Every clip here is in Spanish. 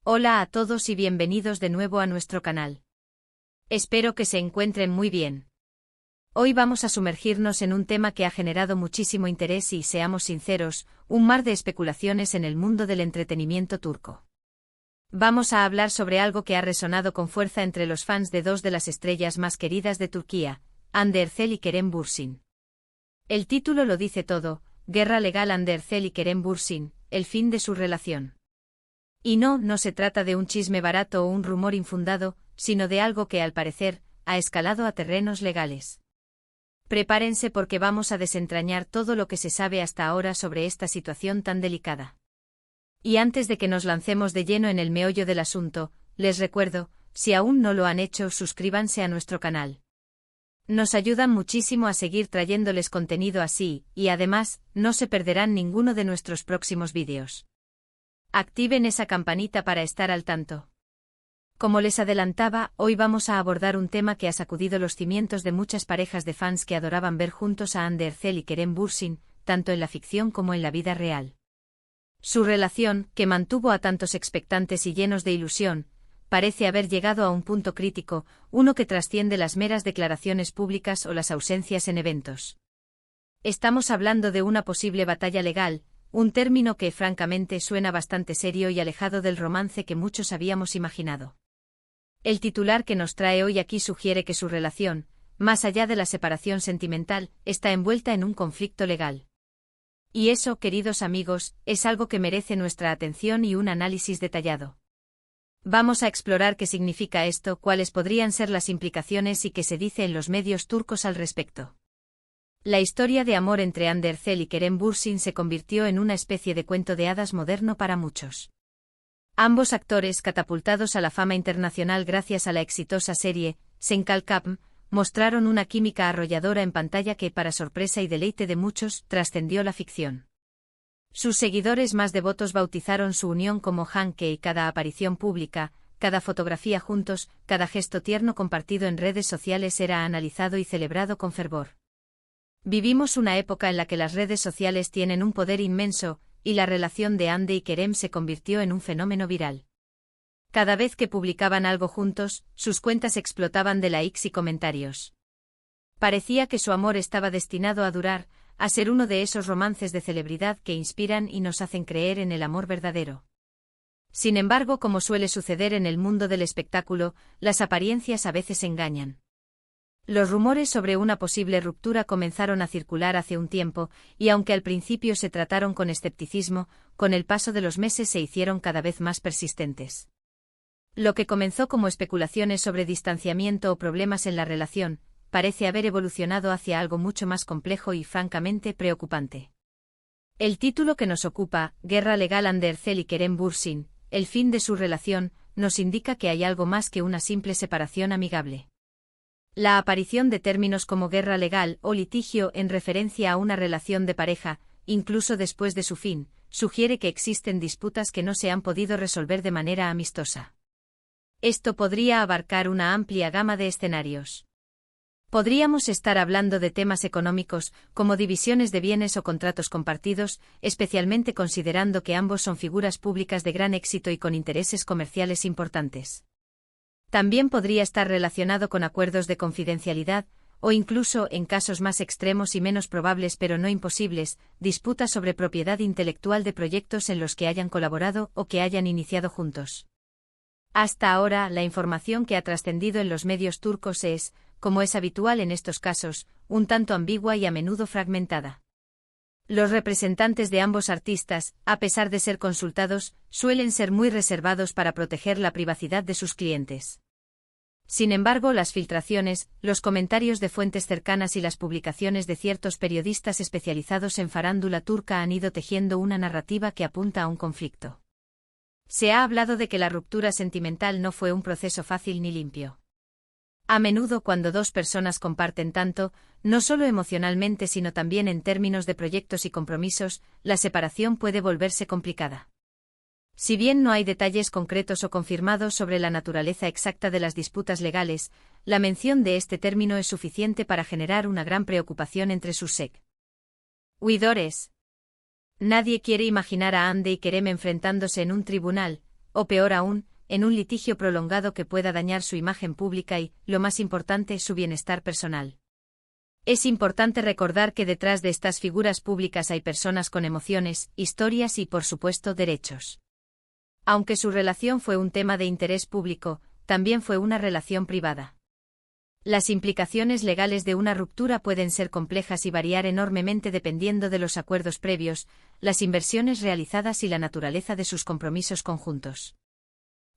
Hola a todos y bienvenidos de nuevo a nuestro canal. Espero que se encuentren muy bien. Hoy vamos a sumergirnos en un tema que ha generado muchísimo interés y, seamos sinceros, un mar de especulaciones en el mundo del entretenimiento turco. Vamos a hablar sobre algo que ha resonado con fuerza entre los fans de dos de las estrellas más queridas de Turquía, Hande Erçel y Kerem Bürsin. El título lo dice todo: guerra legal Hande Erçel y Kerem Bürsin, el fin de su relación. Y no se trata de un chisme barato o un rumor infundado, sino de algo que, al parecer, ha escalado a terrenos legales. Prepárense porque vamos a desentrañar todo lo que se sabe hasta ahora sobre esta situación tan delicada. Y antes de que nos lancemos de lleno en el meollo del asunto, les recuerdo, si aún no lo han hecho, suscríbanse a nuestro canal. Nos ayudan muchísimo a seguir trayéndoles contenido así, y además, no se perderán ninguno de nuestros próximos vídeos. Activen esa campanita para estar al tanto. Como les adelantaba, hoy vamos a abordar un tema que ha sacudido los cimientos de muchas parejas de fans que adoraban ver juntos a Hande Erçel y Kerem Bürsin, tanto en la ficción como en la vida real. Su relación, que mantuvo a tantos expectantes y llenos de ilusión, parece haber llegado a un punto crítico, uno que trasciende las meras declaraciones públicas o las ausencias en eventos. Estamos hablando de una posible batalla legal, un término que francamente suena bastante serio y alejado del romance que muchos habíamos imaginado. El titular que nos trae hoy aquí sugiere que su relación, más allá de la separación sentimental, está envuelta en un conflicto legal. Y eso, queridos amigos, es algo que merece nuestra atención y un análisis detallado. Vamos a explorar qué significa esto, cuáles podrían ser las implicaciones y qué se dice en los medios turcos al respecto. La historia de amor entre Hande Erçel y Kerem Bürsin se convirtió en una especie de cuento de hadas moderno para muchos. Ambos actores, catapultados a la fama internacional gracias a la exitosa serie Sen Kalkapm, mostraron una química arrolladora en pantalla que, para sorpresa y deleite de muchos, trascendió la ficción. Sus seguidores más devotos bautizaron su unión como Hanke y cada aparición pública, cada fotografía juntos, cada gesto tierno compartido en redes sociales era analizado y celebrado con fervor. Vivimos una época en la que las redes sociales tienen un poder inmenso, y la relación de Hande y Kerem se convirtió en un fenómeno viral. Cada vez que publicaban algo juntos, sus cuentas explotaban de likes y comentarios. Parecía que su amor estaba destinado a durar, a ser uno de esos romances de celebridad que inspiran y nos hacen creer en el amor verdadero. Sin embargo, como suele suceder en el mundo del espectáculo, las apariencias a veces engañan. Los rumores sobre una posible ruptura comenzaron a circular hace un tiempo, y aunque al principio se trataron con escepticismo, con el paso de los meses se hicieron cada vez más persistentes. Lo que comenzó como especulaciones sobre distanciamiento o problemas en la relación, parece haber evolucionado hacia algo mucho más complejo y francamente preocupante. El título que nos ocupa, Guerra legal Hande Erçel y Kerem Bürsin, el fin de su relación, nos indica que hay algo más que una simple separación amigable. La aparición de términos como guerra legal o litigio en referencia a una relación de pareja, incluso después de su fin, sugiere que existen disputas que no se han podido resolver de manera amistosa. Esto podría abarcar una amplia gama de escenarios. Podríamos estar hablando de temas económicos, como divisiones de bienes o contratos compartidos, especialmente considerando que ambos son figuras públicas de gran éxito y con intereses comerciales importantes. También podría estar relacionado con acuerdos de confidencialidad, o incluso, en casos más extremos y menos probables pero no imposibles, disputas sobre propiedad intelectual de proyectos en los que hayan colaborado o que hayan iniciado juntos. Hasta ahora, la información que ha trascendido en los medios turcos es, como es habitual en estos casos, un tanto ambigua y a menudo fragmentada. Los representantes de ambos artistas, a pesar de ser consultados, suelen ser muy reservados para proteger la privacidad de sus clientes. Sin embargo, las filtraciones, los comentarios de fuentes cercanas y las publicaciones de ciertos periodistas especializados en farándula turca han ido tejiendo una narrativa que apunta a un conflicto. Se ha hablado de que la ruptura sentimental no fue un proceso fácil ni limpio. A menudo, cuando dos personas comparten tanto, no solo emocionalmente sino también en términos de proyectos y compromisos, la separación puede volverse complicada. Si bien no hay detalles concretos o confirmados sobre la naturaleza exacta de las disputas legales, la mención de este término es suficiente para generar una gran preocupación entre sus seguidores. Nadie quiere imaginar a Hande y Kerem enfrentándose en un tribunal, o peor aún, en un litigio prolongado que pueda dañar su imagen pública y, lo más importante, su bienestar personal. Es importante recordar que detrás de estas figuras públicas hay personas con emociones, historias y, por supuesto, derechos. Aunque su relación fue un tema de interés público, también fue una relación privada. Las implicaciones legales de una ruptura pueden ser complejas y variar enormemente dependiendo de los acuerdos previos, las inversiones realizadas y la naturaleza de sus compromisos conjuntos.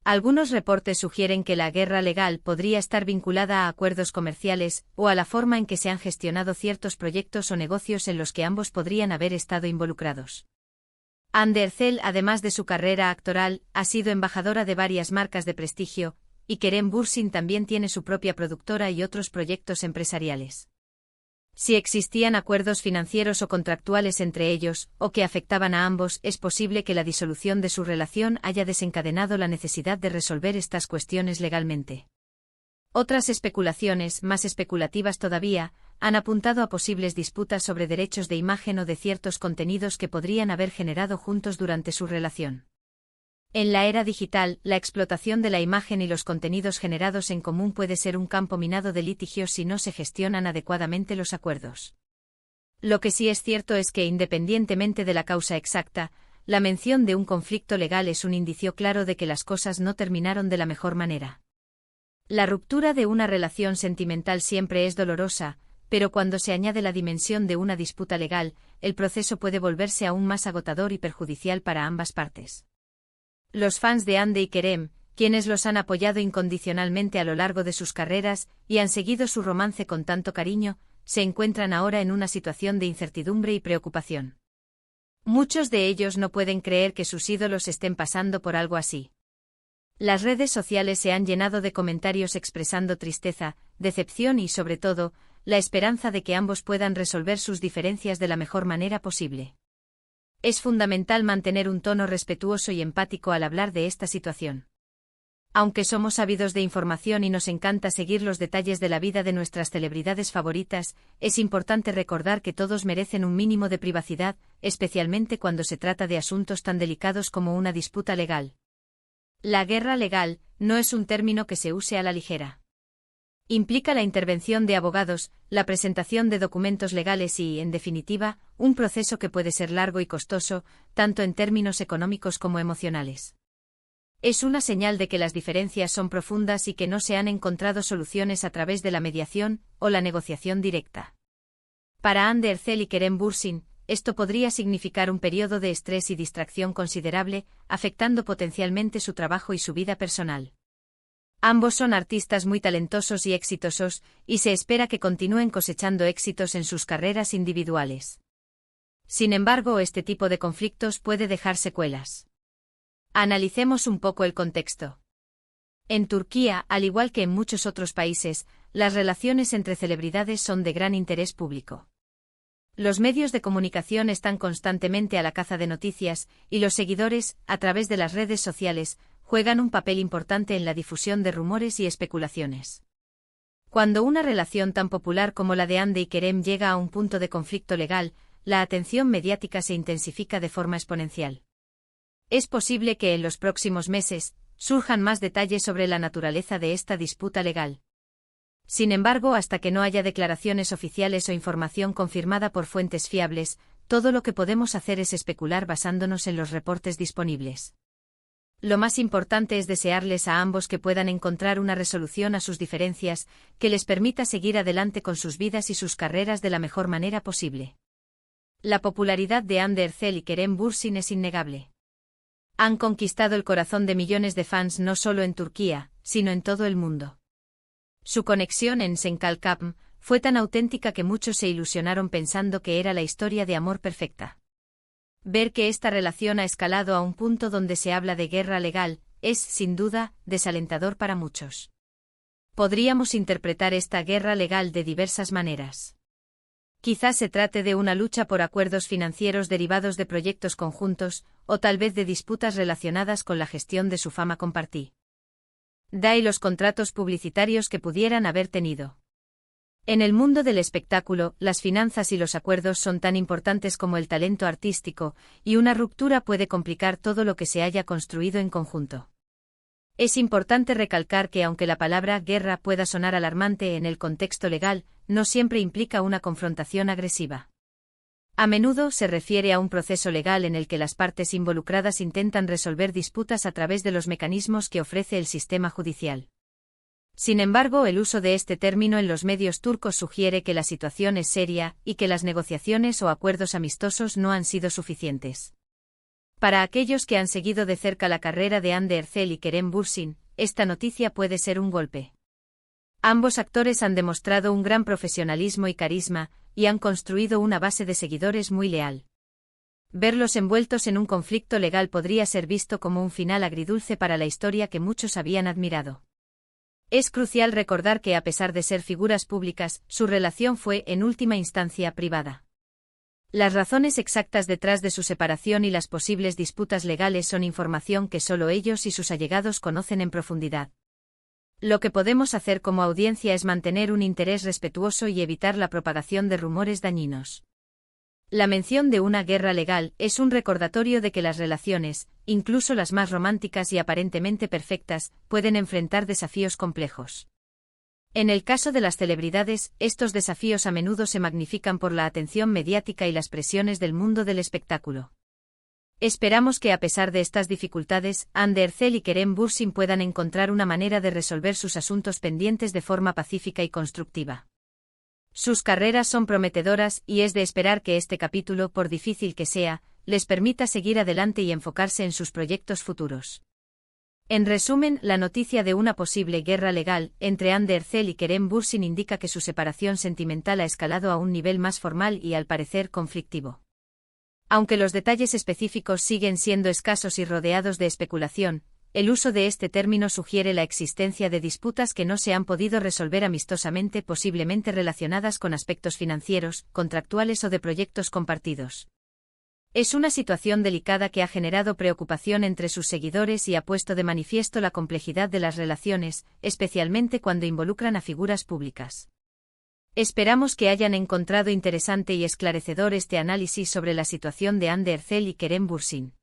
Algunos reportes sugieren que la guerra legal podría estar vinculada a acuerdos comerciales o a la forma en que se han gestionado ciertos proyectos o negocios en los que ambos podrían haber estado involucrados. Anne Derzel, además de su carrera actoral, ha sido embajadora de varias marcas de prestigio, y Kerem Bürsin también tiene su propia productora y otros proyectos empresariales. Si existían acuerdos financieros o contractuales entre ellos, o que afectaban a ambos, es posible que la disolución de su relación haya desencadenado la necesidad de resolver estas cuestiones legalmente. Otras especulaciones, más especulativas todavía, han apuntado a posibles disputas sobre derechos de imagen o de ciertos contenidos que podrían haber generado juntos durante su relación. En la era digital, la explotación de la imagen y los contenidos generados en común puede ser un campo minado de litigios si no se gestionan adecuadamente los acuerdos. Lo que sí es cierto es que, independientemente de la causa exacta, la mención de un conflicto legal es un indicio claro de que las cosas no terminaron de la mejor manera. La ruptura de una relación sentimental siempre es dolorosa, pero cuando se añade la dimensión de una disputa legal, el proceso puede volverse aún más agotador y perjudicial para ambas partes. Los fans de Hande y Kerem, quienes los han apoyado incondicionalmente a lo largo de sus carreras y han seguido su romance con tanto cariño, se encuentran ahora en una situación de incertidumbre y preocupación. Muchos de ellos no pueden creer que sus ídolos estén pasando por algo así. Las redes sociales se han llenado de comentarios expresando tristeza, decepción y, sobre todo, la esperanza de que ambos puedan resolver sus diferencias de la mejor manera posible. Es fundamental mantener un tono respetuoso y empático al hablar de esta situación. Aunque somos ávidos de información y nos encanta seguir los detalles de la vida de nuestras celebridades favoritas, es importante recordar que todos merecen un mínimo de privacidad, especialmente cuando se trata de asuntos tan delicados como una disputa legal. La guerra legal no es un término que se use a la ligera. Implica la intervención de abogados, la presentación de documentos legales y, en definitiva, un proceso que puede ser largo y costoso, tanto en términos económicos como emocionales. Es una señal de que las diferencias son profundas y que no se han encontrado soluciones a través de la mediación o la negociación directa. Para Hande Erçel y Kerem Bürsin, esto podría significar un periodo de estrés y distracción considerable, afectando potencialmente su trabajo y su vida personal. Ambos son artistas muy talentosos y exitosos, y se espera que continúen cosechando éxitos en sus carreras individuales. Sin embargo, este tipo de conflictos puede dejar secuelas. Analicemos un poco el contexto. En Turquía, al igual que en muchos otros países, las relaciones entre celebridades son de gran interés público. Los medios de comunicación están constantemente a la caza de noticias, y los seguidores, a través de las redes sociales, juegan un papel importante en la difusión de rumores y especulaciones. Cuando una relación tan popular como la de Hande y Kerem llega a un punto de conflicto legal, la atención mediática se intensifica de forma exponencial. Es posible que en los próximos meses surjan más detalles sobre la naturaleza de esta disputa legal. Sin embargo, hasta que no haya declaraciones oficiales o información confirmada por fuentes fiables, todo lo que podemos hacer es especular basándonos en los reportes disponibles. Lo más importante es desearles a ambos que puedan encontrar una resolución a sus diferencias, que les permita seguir adelante con sus vidas y sus carreras de la mejor manera posible. La popularidad de Hande Erçel y Kerem Bürsin es innegable. Han conquistado el corazón de millones de fans no solo en Turquía, sino en todo el mundo. Su conexión en Senkalkapm fue tan auténtica que muchos se ilusionaron pensando que era la historia de amor perfecta. Ver que esta relación ha escalado a un punto donde se habla de guerra legal, es, sin duda, desalentador para muchos. Podríamos interpretar esta guerra legal de diversas maneras. Quizás se trate de una lucha por acuerdos financieros derivados de proyectos conjuntos, o tal vez de disputas relacionadas con la gestión de su fama compartida y los contratos publicitarios que pudieran haber tenido. En el mundo del espectáculo, las finanzas y los acuerdos son tan importantes como el talento artístico, y una ruptura puede complicar todo lo que se haya construido en conjunto. Es importante recalcar que aunque la palabra guerra pueda sonar alarmante en el contexto legal, no siempre implica una confrontación agresiva. A menudo se refiere a un proceso legal en el que las partes involucradas intentan resolver disputas a través de los mecanismos que ofrece el sistema judicial. Sin embargo, el uso de este término en los medios turcos sugiere que la situación es seria y que las negociaciones o acuerdos amistosos no han sido suficientes. Para aquellos que han seguido de cerca la carrera de Hande Erçel y Kerem Bürsin, esta noticia puede ser un golpe. Ambos actores han demostrado un gran profesionalismo y carisma, y han construido una base de seguidores muy leal. Verlos envueltos en un conflicto legal podría ser visto como un final agridulce para la historia que muchos habían admirado. Es crucial recordar que a pesar de ser figuras públicas, su relación fue, en última instancia, privada. Las razones exactas detrás de su separación y las posibles disputas legales son información que solo ellos y sus allegados conocen en profundidad. Lo que podemos hacer como audiencia es mantener un interés respetuoso y evitar la propagación de rumores dañinos. La mención de una guerra legal es un recordatorio de que las relaciones, incluso las más románticas y aparentemente perfectas, pueden enfrentar desafíos complejos. En el caso de las celebridades, estos desafíos a menudo se magnifican por la atención mediática y las presiones del mundo del espectáculo. Esperamos que a pesar de estas dificultades, Hande Erçel y Kerem Bürsin puedan encontrar una manera de resolver sus asuntos pendientes de forma pacífica y constructiva. Sus carreras son prometedoras y es de esperar que este capítulo, por difícil que sea, les permita seguir adelante y enfocarse en sus proyectos futuros. En resumen, la noticia de una posible guerra legal entre Hande Erçel y Kerem Bürsin indica que su separación sentimental ha escalado a un nivel más formal y al parecer conflictivo. Aunque los detalles específicos siguen siendo escasos y rodeados de especulación, el uso de este término sugiere la existencia de disputas que no se han podido resolver amistosamente, posiblemente relacionadas con aspectos financieros, contractuales o de proyectos compartidos. Es una situación delicada que ha generado preocupación entre sus seguidores y ha puesto de manifiesto la complejidad de las relaciones, especialmente cuando involucran a figuras públicas. Esperamos que hayan encontrado interesante y esclarecedor este análisis sobre la situación de Hande Erçel y Kerem Bürsin.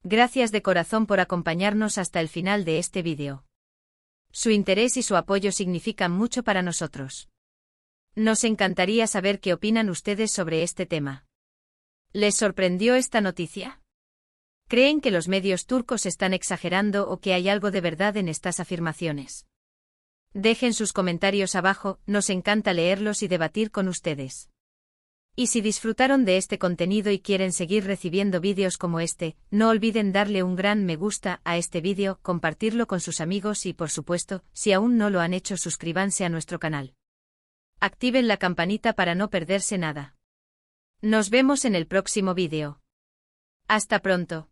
Gracias de corazón por acompañarnos hasta el final de este vídeo. Su interés y su apoyo significan mucho para nosotros. Nos encantaría saber qué opinan ustedes sobre este tema. ¿Les sorprendió esta noticia? ¿Creen que los medios turcos están exagerando o que hay algo de verdad en estas afirmaciones? Dejen sus comentarios abajo, nos encanta leerlos y debatir con ustedes. Y si disfrutaron de este contenido y quieren seguir recibiendo vídeos como este, no olviden darle un gran me gusta a este vídeo, compartirlo con sus amigos y, por supuesto, si aún no lo han hecho, suscríbanse a nuestro canal. Activen la campanita para no perderse nada. Nos vemos en el próximo vídeo. Hasta pronto.